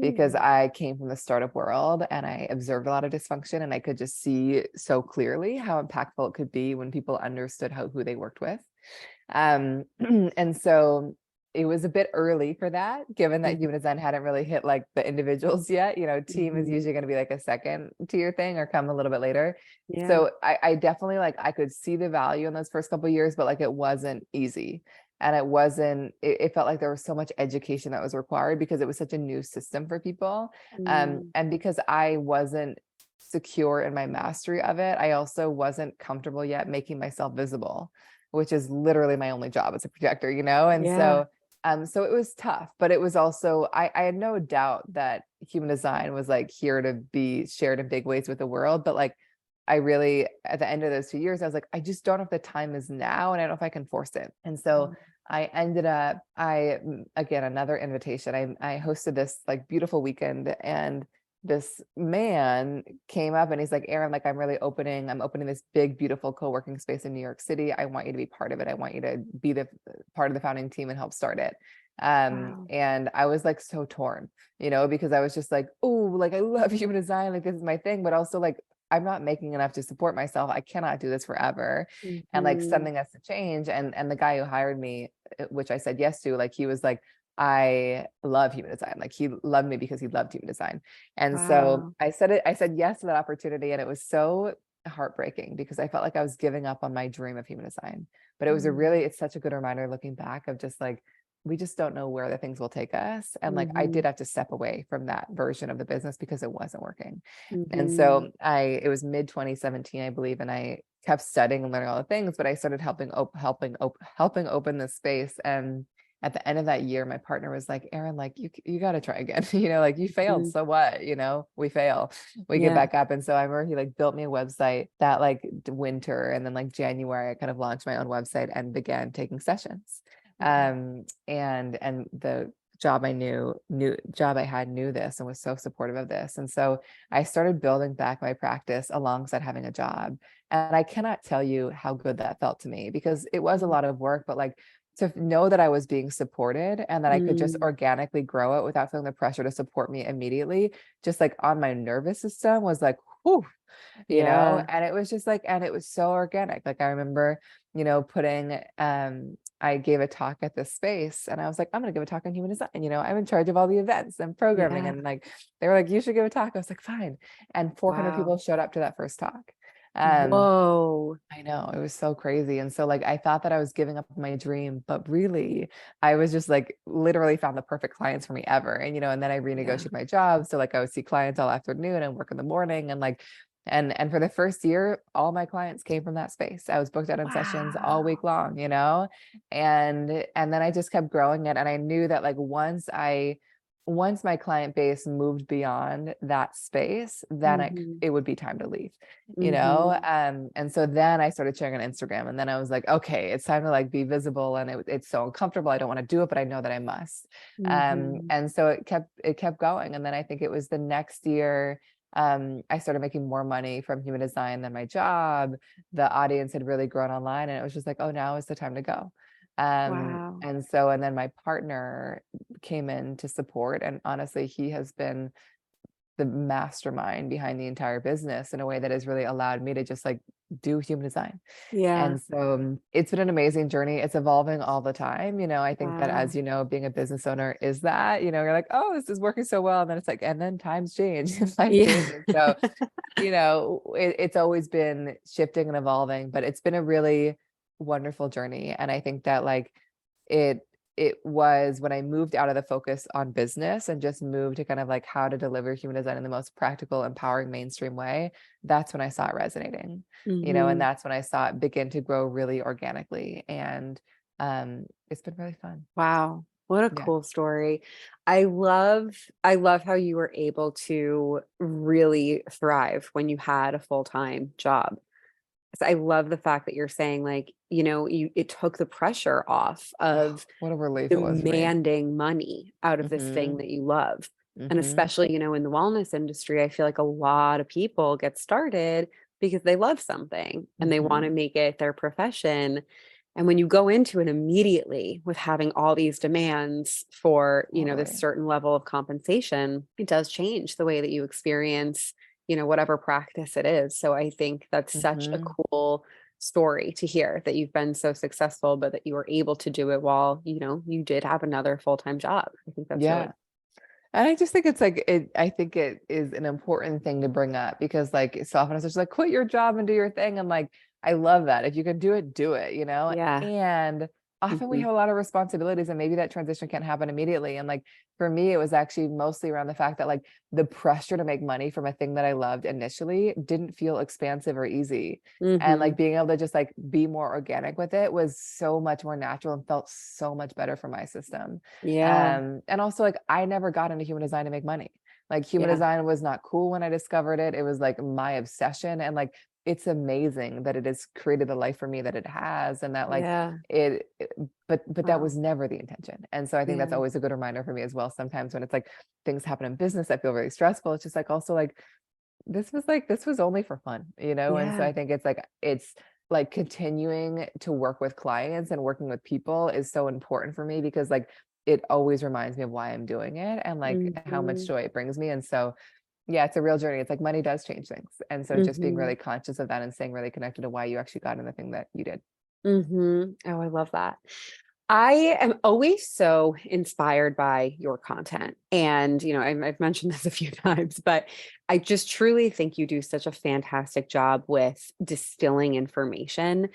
Speaker 1: because
Speaker 2: Mm.
Speaker 1: I came from the startup world and I observed a lot of dysfunction and I could just see so clearly how impactful it could be when people understood who they worked with. And so it was a bit early for that, given that
Speaker 2: Mhm.
Speaker 1: human design hadn't really hit like the individuals yet. Team is
Speaker 2: Mhm.
Speaker 1: usually going to be like a second tier thing or come a little bit later.
Speaker 2: Yeah.
Speaker 1: So I definitely like I could see the value in those first couple of years, but like it wasn't easy. And it felt like there was so much education that was required because it was such a new system for people.
Speaker 2: Mm.
Speaker 1: And because I wasn't secure in my mastery of it, I also wasn't comfortable yet making myself visible, which is literally my only job as a projector, And
Speaker 2: Yeah.
Speaker 1: so it was tough, but it was also, I had no doubt that human design was like here to be shared in big ways with the world. But like, I really, at the end of those 2 years, I was like, I just don't know if the time is now and I don't know if I can force it. And so I ended up, again, another invitation. I hosted this like beautiful weekend and this man came up and he's like, Erin, like I'm opening this big, beautiful co-working space in New York City. I want you to be part of it. I want you to be the part of the founding team and help start it.
Speaker 2: Wow.
Speaker 1: And I was like so torn, because I was just like, oh, like I love human design, like this is my thing, but also like I'm not making enough to support myself. I cannot do this forever. And like
Speaker 2: Mhm.
Speaker 1: something has to change. And the guy who hired me, which I said yes to, like he was like, I love human design. Like he loved me because he loved human design. And so
Speaker 2: Wow.
Speaker 1: I said yes to that opportunity. And it was so heartbreaking because I felt like I was giving up on my dream of human design. But
Speaker 2: Mm.
Speaker 1: it's such a good reminder looking back of just like, we just don't know where the things will take us. And like, I did
Speaker 2: Mhm.
Speaker 1: have to step away from that version of the business because it wasn't working. And
Speaker 2: Mhm.
Speaker 1: so it was mid 2017, I believe. And I kept studying and learning all the things, but I started helping open this space. And at the end of that year, my partner was like, Erin, like you got to try again. Like you failed.
Speaker 2: Mhm.
Speaker 1: So what, we fail, we get
Speaker 2: Yeah.
Speaker 1: back up. And so I remember he like built me a website that like winter, and then like January, I kind of launched my own website and began taking sessions.
Speaker 2: Mhm.
Speaker 1: And the job I had knew this and was so supportive of this. And so I started building back my practice alongside having a job. And I cannot tell you how good that felt to me because it was a lot of work, but like to know that I was being supported and that I could just
Speaker 2: Mm.
Speaker 1: organically grow it without feeling the pressure to support me immediately, just like on my nervous system was like, whew,
Speaker 2: Yeah.
Speaker 1: and it was just like, and it was so organic. Like I remember, putting, I gave a talk at this space and I was like, I'm going to give a talk on human design. I'm in charge of all the events and programming.
Speaker 2: Yeah.
Speaker 1: And like, they were like, you should give a talk. I was like, fine. And 400
Speaker 2: Wow.
Speaker 1: people showed up to that first talk. Um,
Speaker 2: Whoa.
Speaker 1: I know it was so crazy. And so like I thought that I was giving up my dream, but really I was just like literally found the perfect clients for me ever. And then I
Speaker 2: Yeah.
Speaker 1: renegotiated my job. So like I would see clients all afternoon and work in the morning and like and for the first year, all my clients came from that space. I was booked out in sessions all week
Speaker 2: Wow.
Speaker 1: long. And then I just kept growing it. And I knew that like once my client base moved beyond that space, then
Speaker 2: Mhm.
Speaker 1: it would be time to leave
Speaker 2: Mhm.
Speaker 1: and so then I started sharing on Instagram, and then I was like, okay, it's time to like be visible, and it's so uncomfortable. I don't want to do it, but I know that I must.
Speaker 2: Mhm.
Speaker 1: And so it kept going, and then I think it was the next year. I started making more money from human design than my job. The audience had really grown online, and it was just like, oh, now is the time to go.
Speaker 2: Wow.
Speaker 1: And then my partner came in to support, and honestly, he has been the mastermind behind the entire business in a way that has really allowed me to just like do human design.
Speaker 2: Yeah.
Speaker 1: And so it's been an amazing journey. It's evolving all the time. I think that
Speaker 2: Wow.
Speaker 1: as you know, being a business owner is that, you're like, oh, this is working so well. And then it's like, and then times change, life
Speaker 2: Yeah.
Speaker 1: changes. So, it's always been shifting and evolving, but it's been a really wonderful journey. And I think that like it it was when I moved out of the focus on business and just moved to kind of like how to deliver human design in the most practical, empowering, mainstream way. That's when I saw it resonating, and
Speaker 2: Mm-hmm.
Speaker 1: that's when I saw it begin to grow really organically. And it's been really fun.
Speaker 2: Wow. What a
Speaker 1: Yeah.
Speaker 2: cool story. I love how you were able to really thrive when you had a full-time job. So I love the fact that you're saying like, it took the pressure off
Speaker 1: Oh,
Speaker 2: of
Speaker 1: what a relief it was for me.
Speaker 2: demanding money out of this thing
Speaker 1: Mm-hmm.
Speaker 2: that you love. And
Speaker 1: Mm-hmm.
Speaker 2: especially, in the wellness industry, I feel like a lot of people get started because they love something and they want to
Speaker 1: Mm-hmm.
Speaker 2: make it their profession. And when you go into it immediately with having all these demands for, this
Speaker 1: Totally.
Speaker 2: certain level of compensation, it does change the way that you experience, whatever practice it is. So I think that's such a
Speaker 1: Mm-hmm.
Speaker 2: cool story to hear that you've been so successful, but that you were able to do it while, you did have another full-time job. I think that's really
Speaker 1: Yeah. And I just think it's like I think it is an important thing to bring up because like so often it's just like quit your job and do your thing. And like I love that. If you can do it, do it.
Speaker 2: yeah.
Speaker 1: And often we
Speaker 2: Hmm.
Speaker 1: have a lot of responsibilities and maybe that transition can't happen immediately. And like for me, it was actually mostly around the fact that like the pressure to make money from a thing that I loved initially didn't feel expansive or easy. And
Speaker 2: Hmm.
Speaker 1: like being able to just like be more organic with it was so much more natural and felt so much better for my system.
Speaker 2: Yeah.
Speaker 1: And also like I never got into human design to make money. Like human
Speaker 2: Yeah.
Speaker 1: design was not cool when I discovered it. It was like my obsession. And like it's amazing that it has created the life for me that it has. And that like
Speaker 2: Yeah.
Speaker 1: but that
Speaker 2: Wow.
Speaker 1: was never the intention. And so I think that's
Speaker 2: Yeah.
Speaker 1: always a good reminder for me as well. Sometimes when it's like things happen in business that feel really stressful, it's just like also like this was only for fun. And so
Speaker 2: Yeah.
Speaker 1: I think it's like continuing to work with clients and working with people is so important for me because like it always reminds me of why I'm doing it and like how much
Speaker 2: Hmm.
Speaker 1: joy it brings me. And so yeah, it's a real journey. It's like money does change things. And so just being
Speaker 2: Hmm.
Speaker 1: really conscious of that and staying really connected to why you actually got in the thing that you did.
Speaker 2: Hmm. Oh, I love that. I am always so inspired by your content. And, I've mentioned this a few times, but I just truly think you do such a fantastic job with distilling information.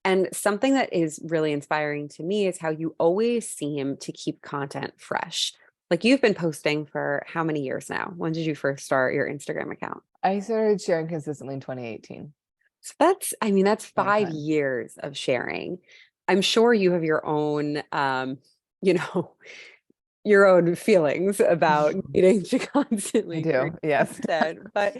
Speaker 2: And something that is really inspiring to me is how you always seem to keep content fresh. Like you've been posting for how many years now? When did you first start your Instagram account?
Speaker 1: I started sharing consistently in 2018.
Speaker 2: So that's
Speaker 1: Long
Speaker 2: 5
Speaker 1: time.
Speaker 2: years of sharing. I'm sure you have your own, you know, your own feelings about needing to
Speaker 1: I
Speaker 2: constantly create
Speaker 1: do. Yes.
Speaker 2: content, but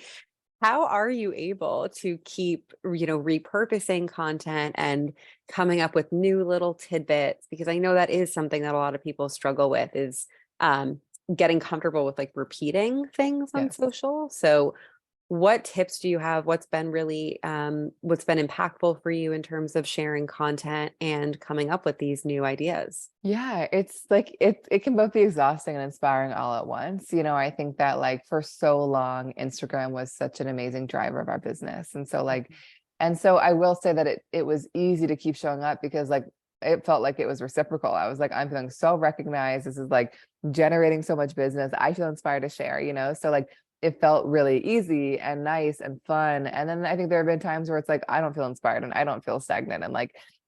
Speaker 2: how are you able to keep, repurposing content and coming up with new little tidbits? Because I know that is something that a lot of people struggle with is um, getting comfortable with like repeating things on
Speaker 1: Yes.
Speaker 2: social. So what tips do you have? What's been impactful for you in terms of sharing content and coming up with these new ideas?
Speaker 1: Yeah, it's like it can both be exhausting and inspiring all at once. I think that like for so long, Instagram was such an amazing driver of our business. And so I will say that it was easy to keep showing up because like it felt like it was reciprocal. I was like, I'm feeling so recognized. This is like generating so much business. I feel inspired to share. So like it felt really easy and nice and fun. And then I think there have been times where it's like I don't feel inspired and I don't feel stagnant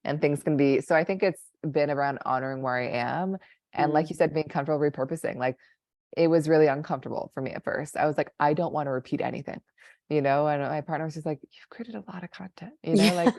Speaker 1: and things can be so I think it's been around honoring where I am and like you
Speaker 2: Mhm.
Speaker 1: said being comfortable repurposing like it was really uncomfortable for me at first. I was like I don't want to repeat anything. And my partner was just like you've created a lot of content,
Speaker 2: Yeah.
Speaker 1: like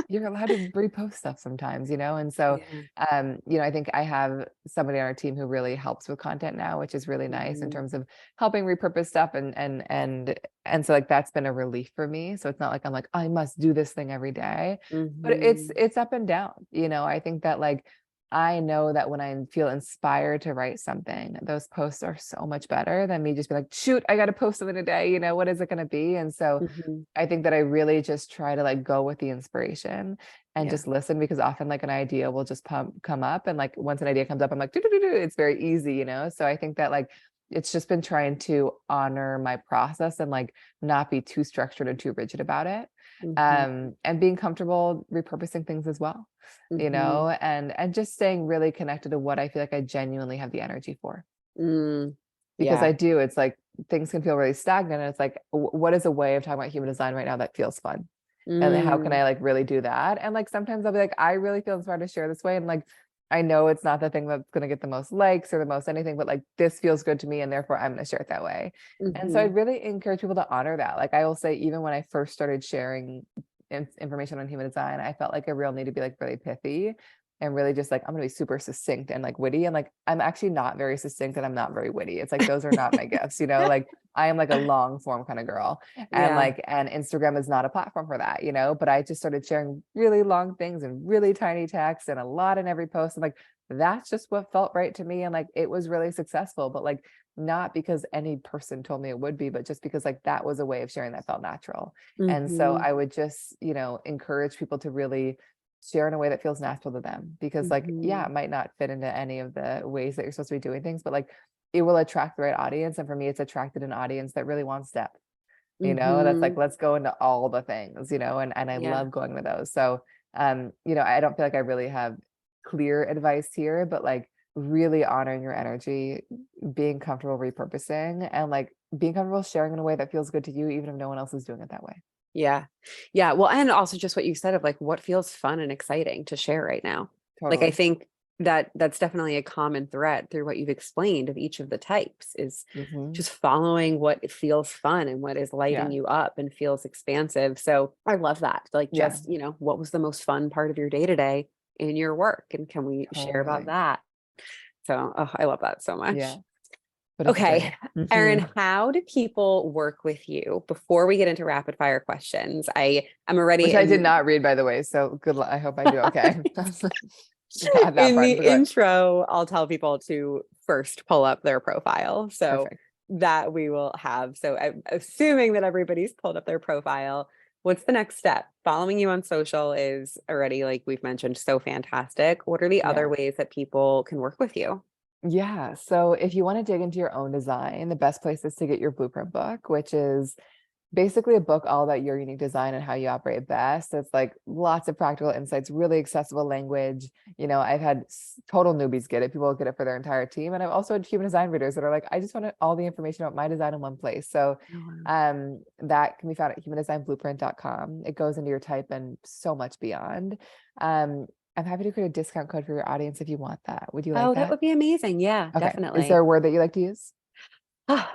Speaker 1: you're allowed to repost stuff sometimes. And so
Speaker 2: Yeah.
Speaker 1: I think I have somebody on our team who really helps with content now, which is really nice in
Speaker 2: Mhm.
Speaker 1: terms of helping repurpose stuff and so like that's been a relief for me. So it's not like I'm like I must do this thing every day, but it's
Speaker 2: Mhm.
Speaker 1: it's up and down. I think that like I know that when I feel inspired to write something, those posts are so much better than me just be like, shoot, I got to post something today. What is it going to be? And so
Speaker 2: Mhm.
Speaker 1: I think that I really just try to like go with the inspiration and
Speaker 2: Yeah.
Speaker 1: just listen because often like an idea will just come up. And like once an idea comes up, I'm like, "Do-do-do-do," it's very easy. So I think that like it's just been trying to honor my process and like not be too structured and too rigid about it.
Speaker 2: Mhm.
Speaker 1: And being comfortable repurposing things as well,
Speaker 2: Mhm.
Speaker 1: and just staying really connected to what I feel like I genuinely have the energy for.
Speaker 2: Mm.
Speaker 1: Because
Speaker 2: Yeah.
Speaker 1: I do, it's like things can feel really stagnant. And it's like, what is a way of talking about human design right now that feels fun? And then how can
Speaker 2: Mm.
Speaker 1: I like really do that? And like sometimes I'll be like, I really feel inspired to share this way. And like I know it's not the thing that's going to get the most likes or the most anything, but like this feels good to me and therefore I'm going to share it that way. And so I
Speaker 2: Hmm.
Speaker 1: really encourage people to honor that. Like I will say, even when I first started sharing information on human design, I felt like a real need to be like really pithy and really just like, I'm going to be super succinct and like witty. And like, I'm actually not very succinct and I'm not very witty. It's like, those are not my gifts, like I am like a long form kind of girl. And
Speaker 2: Yeah.
Speaker 1: like, and Instagram is not a platform for that, but I just started sharing really long things and really tiny text and a lot in every post. And like, that's just what felt right to me. And like, it was really successful, but like, not because any person told me it would be, but just because like that was a way of sharing that felt natural. And so
Speaker 2: Hmm.
Speaker 1: I would just, encourage people to really share in a way that feels natural to them because like, yeah,
Speaker 2: Hmm.
Speaker 1: it might not fit into any of the ways that you're supposed to be doing things, but like it will attract the right audience. And for me, it's attracted an audience that really wants depth, that's like,
Speaker 2: Hmm.
Speaker 1: let's go into all the things, and I
Speaker 2: Yeah.
Speaker 1: love going to those. So, I don't feel like I really have clear advice here, but like really honoring your energy, being comfortable repurposing and like being comfortable sharing in a way that feels good to you, even if no one else is doing it that way.
Speaker 2: Yeah. Yeah. Well, and also just what you said of like what feels fun and exciting to share right now. Like I
Speaker 1: Totally.
Speaker 2: think that that's definitely a common thread through what you've explained of each of the types is
Speaker 1: Hmm.
Speaker 2: just following what feels fun and what is lighting
Speaker 1: Yeah.
Speaker 2: you up and feels expansive. So I love that. Like
Speaker 1: Yeah.
Speaker 2: just, what was the most fun part of your day today in your work? And can we share about
Speaker 1: Totally.
Speaker 2: that? So, oh, I love that so
Speaker 1: Yeah.
Speaker 2: much.
Speaker 1: But it's great.
Speaker 2: Okay.
Speaker 1: Hmm.
Speaker 2: Erin, how do people work with you before we get into rapid fire questions? I'm already
Speaker 1: Which I did
Speaker 2: in
Speaker 1: not read, by the way. So good luck. I hope I do okay. Got that
Speaker 2: in the
Speaker 1: part, but go ahead.
Speaker 2: intro. I'll tell people to first pull up their profile so
Speaker 1: Perfect.
Speaker 2: that we will have. So I'm assuming that everybody's pulled up their profile. What's the next step? Following you on social is already, like we've mentioned, so fantastic. What are the other
Speaker 1: Yeah.
Speaker 2: ways that people can work with you?
Speaker 1: Yeah. So if you want to dig into your own design, the best place is to get your blueprint book, which is basically a book all about your unique design and how you operate best. It's like lots of practical insights, really accessible language. I've had total newbies get it. People get it for their entire team. And I've also had human design readers that are like, I just want all the information about my design in one place. So
Speaker 2: Oh, wow.
Speaker 1: that can be found at humandesignblueprint.com. It goes into your type and so much beyond. Um, I'm happy to create a discount code for your audience if you want that. Would you like
Speaker 2: Oh, that
Speaker 1: that?
Speaker 2: would be amazing. Yeah,
Speaker 1: Okay. Is there
Speaker 2: definitely.
Speaker 1: a word that you like to use?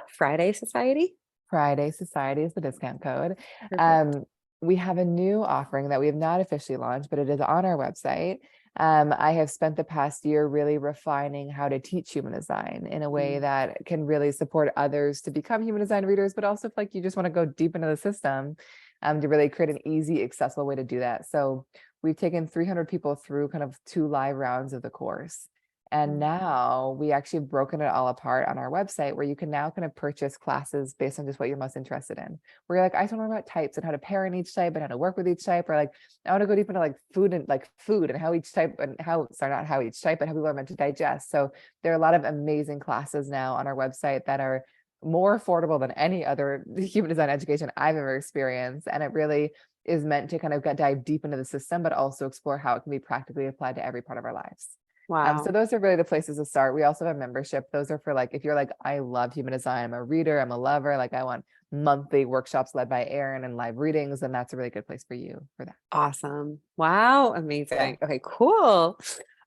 Speaker 2: Friday Society.
Speaker 1: Friday Society is the discount code.
Speaker 2: Perfect.
Speaker 1: Um, we have a new offering that we have not officially launched, but it is on our website. I have spent the past year really refining how to teach human design in a way
Speaker 2: Mm.
Speaker 1: that can really support others to become human design readers, but also if like you just want to go deep into the system, to really create an easy, accessible way to do that. So we've taken 300 people through kind of 2 live rounds of the course. And
Speaker 2: Mm.
Speaker 1: now we actually have broken it all apart on our website where you can now kind of purchase classes based on just what you're most interested in. Where you're like, I just want to learn about types and how to pair in each type and how to work with each type, or like I want to go deep into like food and how each type and how, sorry, not how each type, but how people are meant to digest. So there are a lot of amazing classes now on our website that are more affordable than any other human design education I've ever experienced. And it really is meant to kind of dive deep into the system, but also explore how it can be practically applied to every part of our lives. So
Speaker 2: Wow.
Speaker 1: those are really the places to start. We also have a membership. Those are for like, if you're like, I love human design, I'm a reader, I'm a lover, like I want monthly workshops led by Erin and live readings, and that's a really good place for you for that.
Speaker 2: Awesome. Wow.
Speaker 1: Yeah.
Speaker 2: Amazing. Okay, cool.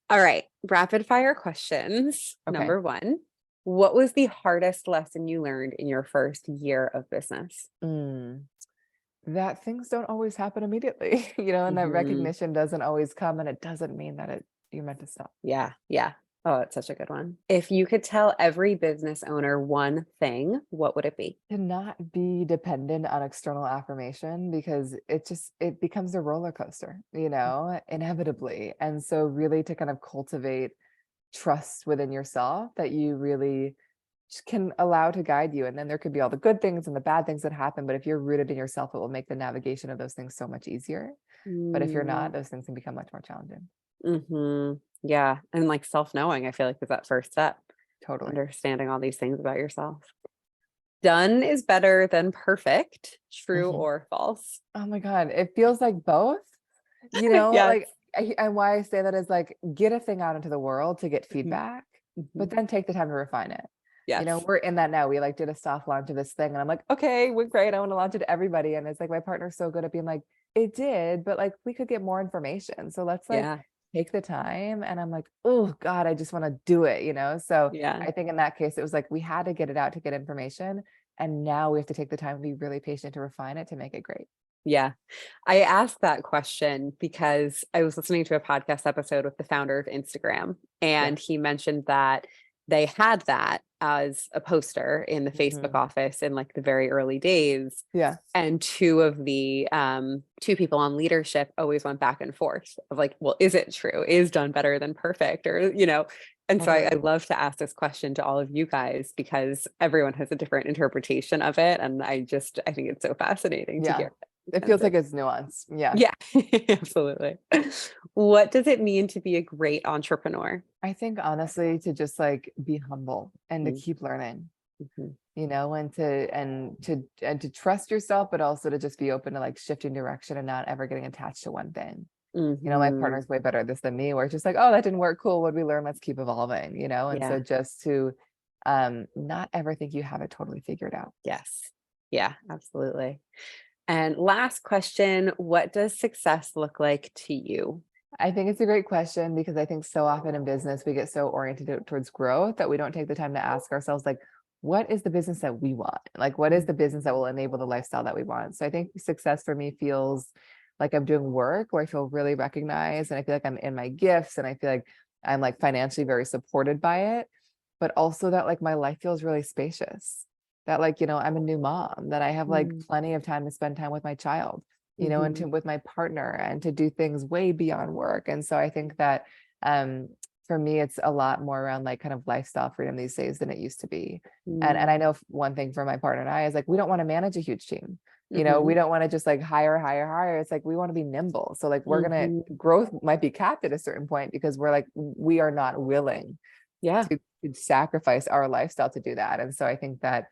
Speaker 2: All right. Rapid fire questions.
Speaker 1: Okay.
Speaker 2: Number one, what was the hardest lesson you learned in your first year of business?
Speaker 1: Mm, that things don't always happen immediately, and that
Speaker 2: Hmm.
Speaker 1: recognition doesn't always come, and it doesn't mean that you're meant to stop.
Speaker 2: Yeah. Yeah. Oh, it's such a good one. If you could tell every business owner one thing, what would it be?
Speaker 1: To not be dependent on external affirmation because it becomes a roller coaster, inevitably. And so really to kind of cultivate trust within yourself that you really just can allow to guide you. And then there could be all the good things and the bad things that happen. But if you're rooted in yourself, it will make the navigation of those things so much easier. But if you're not,
Speaker 2: Mm,
Speaker 1: those things can become much more challenging.
Speaker 2: hmm. Yeah. And like self-knowing, I feel like is that first step,
Speaker 1: Totally.
Speaker 2: understanding all these things about yourself. Done is better than perfect. True
Speaker 1: Mhm.
Speaker 2: or false?
Speaker 1: Oh my God. It feels like both,
Speaker 2: Yes.
Speaker 1: like, and why I say that is like, get a thing out into the world to get
Speaker 2: Mhm,
Speaker 1: feedback, but
Speaker 2: mhm.
Speaker 1: then take the time to refine it.
Speaker 2: Yes.
Speaker 1: We're in that now. We like did a soft launch of this thing and I'm like, okay, we're great. I want to launch it to everybody. And it's like, my partner's so good at being like, it did, but like we could get more information. So let's like
Speaker 2: Yeah.
Speaker 1: take the time. And I'm like, oh God, I just want to do it, So
Speaker 2: Yeah.
Speaker 1: I think in that case, it was like we had to get it out to get information. And now we have to take the time to be really patient to refine it to make it great.
Speaker 2: Yeah. I asked that question because I was listening to a podcast episode with the founder of Instagram,
Speaker 1: Yeah.
Speaker 2: and he mentioned that they had that as a poster in the Facebook
Speaker 1: Mhm.
Speaker 2: office in like the very early days.
Speaker 1: Yeah.
Speaker 2: And two of the two people on leadership always went back and forth of like, well, is it true? Is done better than perfect? Or, and so I
Speaker 1: Totally.
Speaker 2: love to ask this question to all of you guys because everyone has a different interpretation of it. And I think it's so fascinating to
Speaker 1: Yeah.
Speaker 2: hear
Speaker 1: It
Speaker 2: and
Speaker 1: feels
Speaker 2: so,
Speaker 1: like it's nuanced. Yeah.
Speaker 2: yeah, absolutely. What does it mean to be a great entrepreneur?
Speaker 1: I think honestly to just like be humble and to
Speaker 2: Mm,
Speaker 1: keep learning,
Speaker 2: mhm,
Speaker 1: and to trust yourself, but also to just be open to like shifting direction and not ever getting attached to one thing. My
Speaker 2: mhm.
Speaker 1: partner's way better at this than me, where it's just like, oh, that didn't work. Cool. What did we learn? Let's keep evolving. And so
Speaker 2: Yeah.
Speaker 1: just to not ever think you have it totally figured out.
Speaker 2: Yes. Yeah, absolutely. And last question, what does success look like to you?
Speaker 1: I think it's a great question because I think so often in business we get so oriented towards growth that we don't take the time to ask ourselves like, what is the business that we want? Like, what is the business that will enable the lifestyle that we want? So I think success for me feels like I'm doing work where I feel really recognized and I feel like I'm in my gifts and I feel like I'm like financially very supported by it, but also that like my life feels really spacious. That like, I'm a new mom, that I have like
Speaker 2: Mm,
Speaker 1: plenty of time to spend time with my child, and
Speaker 2: mhm,
Speaker 1: to with my partner and to do things way beyond work. And so I think that um for me it's a lot more around like kind of lifestyle freedom these days than it used to be. And I
Speaker 2: mm,
Speaker 1: know one thing for my partner and I is like we don't want to manage a huge team. We
Speaker 2: mhm,
Speaker 1: don't want to just like hire. It's like we want to be nimble. So like we're gonna
Speaker 2: mhm.
Speaker 1: growth might be capped at a certain point because we're like we are not willing
Speaker 2: Yeah.
Speaker 1: to sacrifice our lifestyle to do that. And so I think that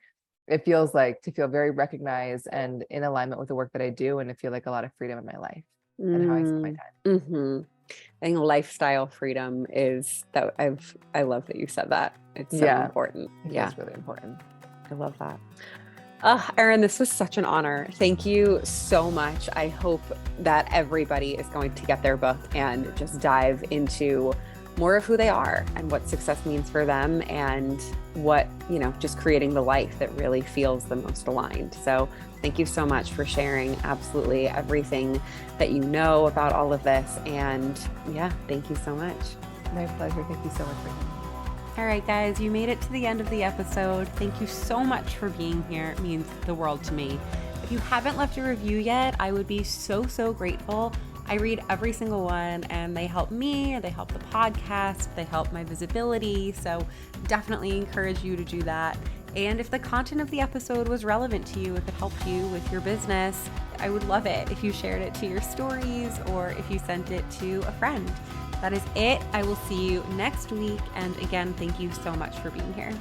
Speaker 1: it feels like to feel very recognized and in alignment with the work that I do and to feel like a lot of freedom in my life and how I spend my
Speaker 2: Mm,
Speaker 1: time.
Speaker 2: mhm. I think lifestyle freedom is that I love that you said that. It's so
Speaker 1: Yeah,
Speaker 2: important.
Speaker 1: I think
Speaker 2: Yeah,
Speaker 1: that's really important.
Speaker 2: I love that. Erin, this was such an honor. Thank you so much. I hope that everybody is going to get their book and just dive into more of who they are and what success means for them and what, just creating the life that really feels the most aligned. So thank you so much for sharing absolutely everything that you know about all of this. And yeah, thank you so much.
Speaker 1: My pleasure. Thank you so much for having me.
Speaker 2: All right, guys, you made it to the end of the episode. Thank you so much for being here. It means the world to me. If you haven't left a review yet, I would be so, so grateful. I read every single one and they help me, they help the podcast, they help my visibility. So definitely encourage you to do that. And if the content of the episode was relevant to you, if it helped you with your business, I would love it if you shared it to your stories or if you sent it to a friend. That is it. I will see you next week. And again, thank you so much for being here.